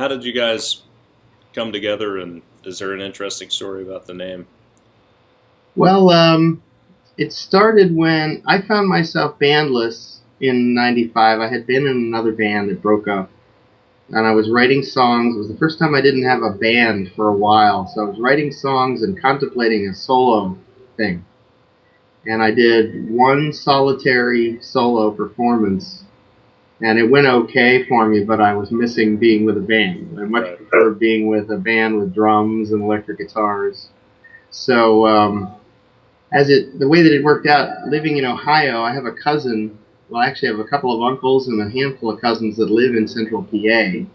How did you guys come together, and is there an interesting story about the name? Well, it started when I found myself bandless in '95. I had been in another band that broke up, and I was writing songs. It was the first time I didn't have a band for a while, so I was writing songs and contemplating a solo thing. And I did one solitary solo performance, and it went okay for me, but I was missing being with a band. I much Right. prefer being with a band with drums and electric guitars. So, the way that it worked out, living in Ohio, I have a cousin. Well, actually, I have a couple of uncles and a handful of cousins that live in central PA.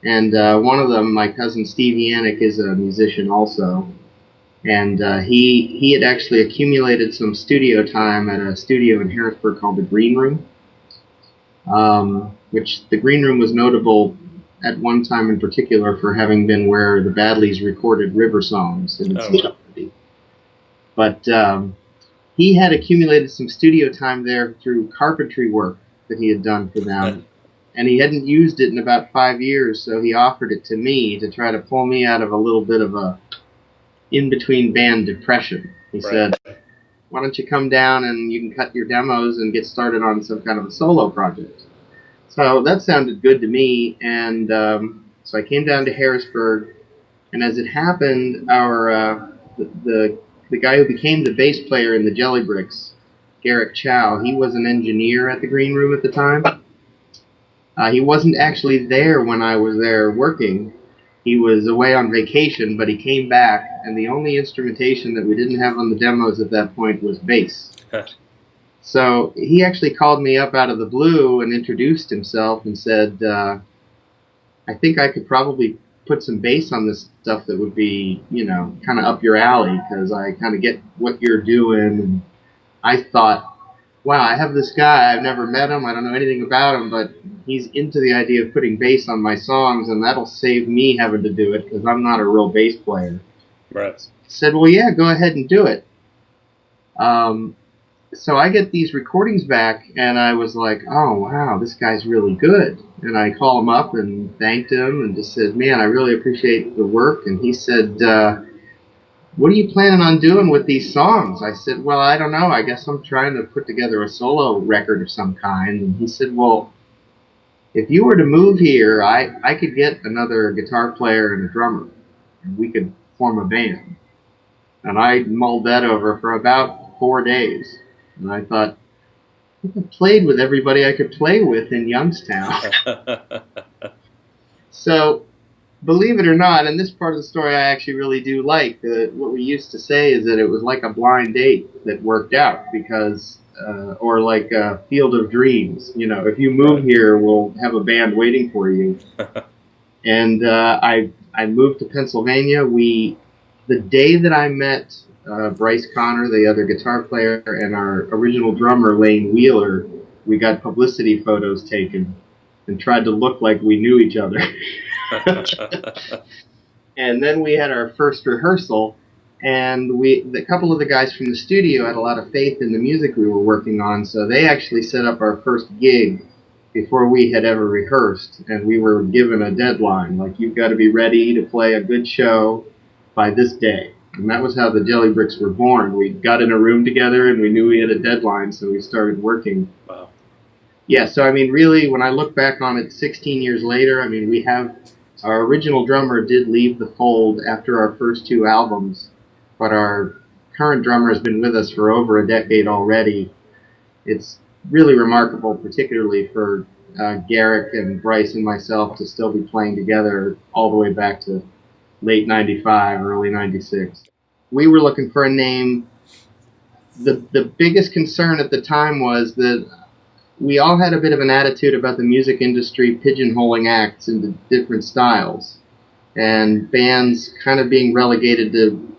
And one of them, my cousin Steve Yannick, is a musician also. And he had actually accumulated some studio time at a studio in Harrisburg called the Green Room, which the Green Room was notable at one time in particular for having been where the Badleys recorded river songs in its entirety. But he had accumulated some studio time there through carpentry work that he had done for them. And he hadn't used it in about 5 years, so he offered it to me to try to pull me out of a little bit of a in-between band depression. He said, why don't you come down and you can cut your demos and get started on some kind of a solo project. So that sounded good to me, and so I came down to Harrisburg, and as it happened, the guy who became the bass player in the Jellybricks, Garrick Chow, he was an engineer at the Green Room at the time. He wasn't actually there when I was there working. He was away on vacation, but he came back, and the only instrumentation that we didn't have on the demos at that point was bass. So he actually called me up out of the blue and introduced himself and said, I think I could probably put some bass on this stuff that would be, kind of up your alley, because I kind of get what you're doing. And I thought, wow, I have this guy, I've never met him, I don't know anything about him, but he's into the idea of putting bass on my songs, and that'll save me having to do it, because I'm not a real bass player. Right. I said, well, yeah, go ahead and do it. So I get these recordings back, and I was like, oh, wow, this guy's really good. And I call him up and thanked him and just said, man, I really appreciate the work. And he said, what are you planning on doing with these songs? I said, well, I don't know. I guess I'm trying to put together a solo record of some kind. And he said, well, if you were to move here, I could get another guitar player and a drummer, and we could form a band. And I mulled that over for about 4 days. And I thought, I played with everybody I could play with in Youngstown. So, believe it or not, in this part of the story I actually really do like. What we used to say is that it was like a blind date that worked out, because, or like a field of dreams. If you move here, we'll have a band waiting for you. And I moved to Pennsylvania. The day that I met Bryce Connor, the other guitar player, and our original drummer, Lane Wheeler, we got publicity photos taken and tried to look like we knew each other. And then we had our first rehearsal, and a couple of the guys from the studio had a lot of faith in the music we were working on, so they actually set up our first gig before we had ever rehearsed, and we were given a deadline, like, you've got to be ready to play a good show by this day. And that was how the Jellybricks were born. We got in a room together, and we knew we had a deadline, so we started working. Wow. Yeah, so, really, when I look back on it 16 years later, we have... Our original drummer did leave the fold after our first 2 albums, but our current drummer has been with us for over a decade already. It's really remarkable, particularly for Garrick and Bryce and myself to still be playing together all the way back to late 95, early 96. We were looking for a name. The biggest concern at the time was that we all had a bit of an attitude about the music industry pigeonholing acts into different styles, and bands kind of being relegated to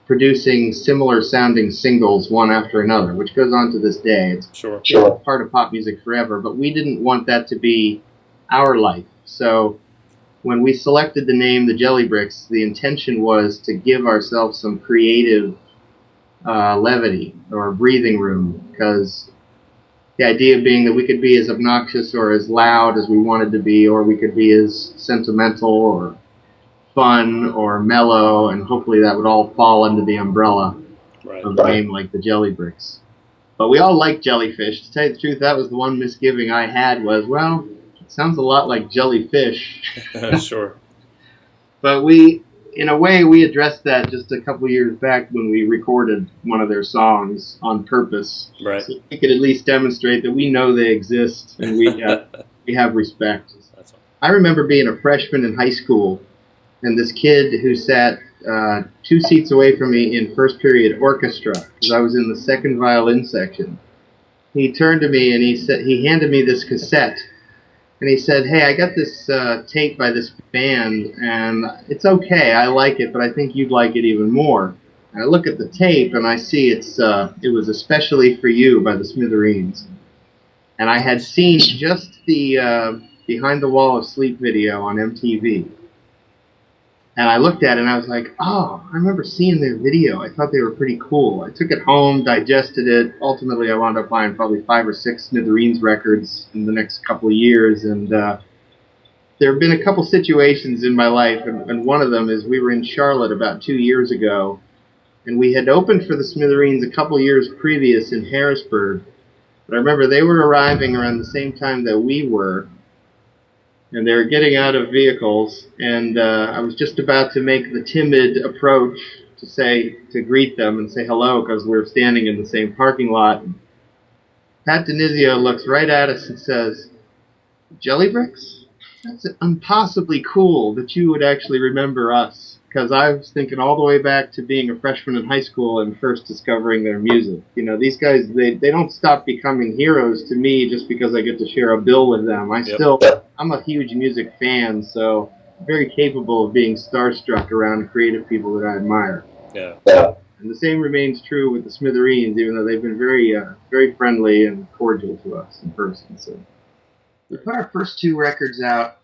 producing similar sounding singles one after another, which goes on to this day. It's Sure. part of pop music forever, but we didn't want that to be our life. So when we selected the name the Jellybricks, the intention was to give ourselves some creative levity or breathing room, because The idea being that we could be as obnoxious or as loud as we wanted to be, or we could be as sentimental or fun or mellow, and hopefully that would all fall under the umbrella of a game like the Jellybricks. But we all like jellyfish. To tell you the truth, that was the one misgiving I had was, well, it sounds a lot like jellyfish. Sure. But we, in a way, we addressed that just a couple years back when we recorded one of their songs on purpose. Right. So we could at least demonstrate that we know they exist and we have respect. I remember being a freshman in high school, and this kid who sat 2 seats away from me in first period orchestra, because I was in the second violin section. He turned to me and he handed me this cassette, and he said, "Hey, I got this tape by this band, and it's okay, I like it, but I think you'd like it even more." And I look at the tape and I see it was Especially for You by the Smithereens, and I had seen just the Behind the Wall of Sleep video on MTV. And I looked at it and I was like, oh, I remember seeing their video. I thought they were pretty cool. I took it home, digested it. Ultimately, I wound up buying probably 5 or 6 Smithereens records in the next couple of years. And there have been a couple situations in my life, and one of them is we were in Charlotte about 2 years ago, and we had opened for the Smithereens a couple years previous in Harrisburg. But I remember they were arriving around the same time that we were, and they were getting out of vehicles, and I was just about to make the timid approach to greet them and say hello, because we were standing in the same parking lot. And Pat Denizio looks right at us and says, "Jellybricks? That's impossibly cool that you would actually remember us." Because I was thinking all the way back to being a freshman in high school and first discovering their music. You know, these guys, they don't stop becoming heroes to me just because I get to share a bill with them. I'm a huge music fan, so very capable of being starstruck around creative people that I admire. Yeah. And the same remains true with the Smithereens, even though they've been very, very friendly and cordial to us in person. So we put our first 2 records out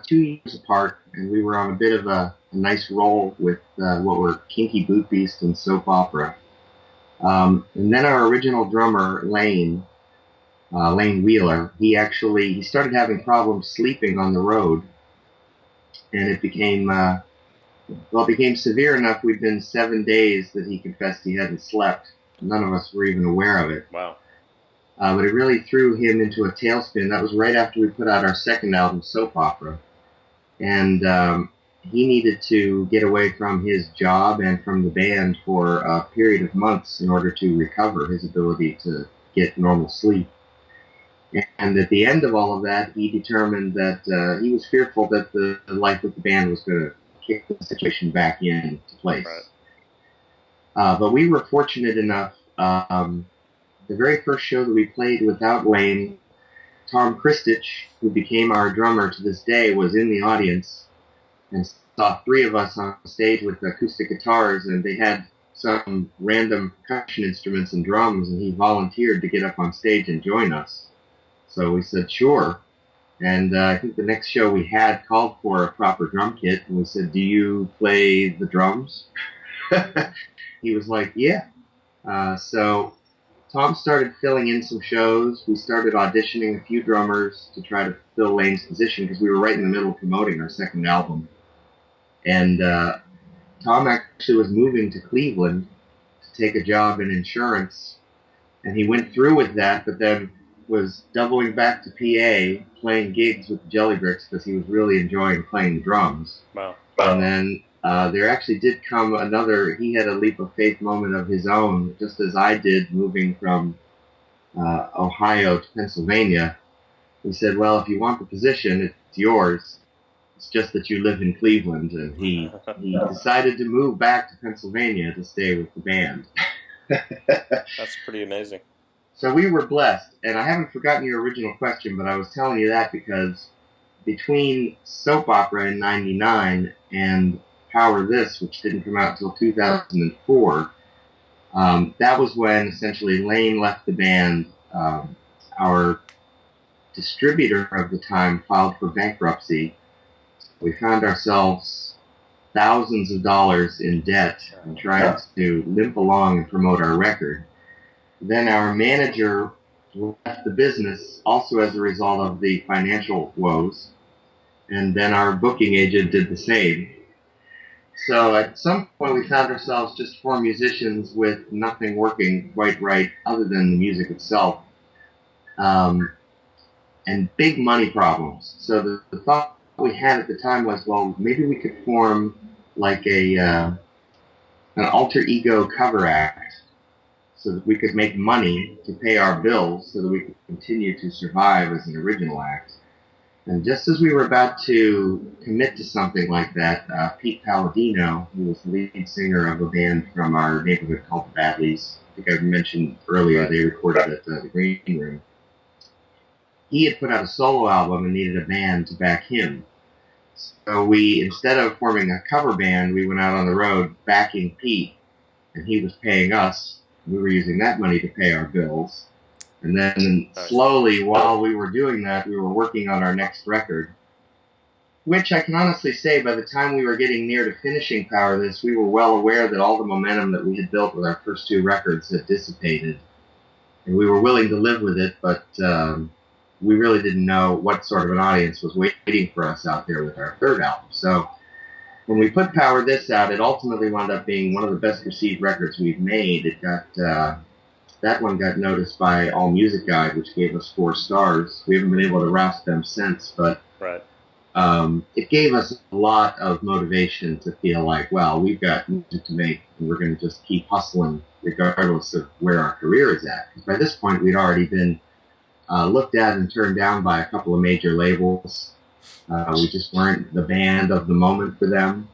2 years apart, and we were on a bit of a nice roll with what were Kinky Boot Beast and Soap Opera. And then our original drummer, Lane Wheeler, he started having problems sleeping on the road, and it became severe enough. We'd been 7 days that he confessed he hadn't slept. None of us were even aware of it. Wow. But it really threw him into a tailspin. That was right after we put out our second album, Soap Opera. And he needed to get away from his job and from the band for a period of months in order to recover his ability to get normal sleep. And at the end of all of that, he determined that he was fearful that the life with the band was going to kick the situation back into place. Right. But we were fortunate enough. The very first show that we played without Lane, Tom Christich, who became our drummer to this day, was in the audience and saw 3 of us on stage with acoustic guitars, and they had some random percussion instruments and drums, and he volunteered to get up on stage and join us. So we said, sure. And I think the next show we had called for a proper drum kit, and we said, "Do you play the drums?" He was like, yeah. So Tom started filling in some shows. We started auditioning a few drummers to try to fill Lane's position, because we were right in the middle of promoting our second album. And Tom actually was moving to Cleveland to take a job in insurance, and he went through with that, but then was doubling back to PA, playing gigs with the Jellybricks, because he was really enjoying playing the drums. Wow. And then there actually did come he had a leap of faith moment of his own, just as I did, moving from Ohio to Pennsylvania. He said, well, if you want the position, it's yours. It's just that you live in Cleveland. And he decided to move back to Pennsylvania to stay with the band. That's pretty amazing. So we were blessed. And I haven't forgotten your original question, but I was telling you that because between Soap Opera in '99 and Power This, which didn't come out until 2004, that was when essentially Lane left the band. Our distributor of the time filed for bankruptcy. We found ourselves thousands of dollars in debt and trying to limp along and promote our record. Then our manager left the business also as a result of the financial woes, and then our booking agent did the same. So at some point we found ourselves just four musicians with nothing working quite right other than the music itself, and big money problems. So the thought we had at the time was, well, maybe we could form like an alter ego cover act so that we could make money to pay our bills so that we could continue to survive as an original act. And just as we were about to commit to something like that, Pete Palladino, who was the lead singer of a band from our neighborhood called the Badleys, I think I mentioned earlier, they recorded at the Green Room. He had put out a solo album and needed a band to back him. So we, instead of forming a cover band, we went out on the road backing Pete, and he was paying us. We were using that money to pay our bills. And then slowly, while we were doing that, we were working on our next record, which I can honestly say by the time we were getting near to finishing Power This, we were well aware that all the momentum that we had built with our first two records had dissipated. And we were willing to live with it, but we really didn't know what sort of an audience was waiting for us out there with our third album. So when we put Power This out, it ultimately wound up being one of the best received records we've made. It got that one got noticed by All Music Guide, which gave us 4 stars. We haven't been able to roust them since, but it gave us a lot of motivation to feel like, well, we've got music to make, and we're going to just keep hustling regardless of where our career is at. Because by this point, we'd already been looked at and turned down by a couple of major labels. We just weren't the band of the moment for them.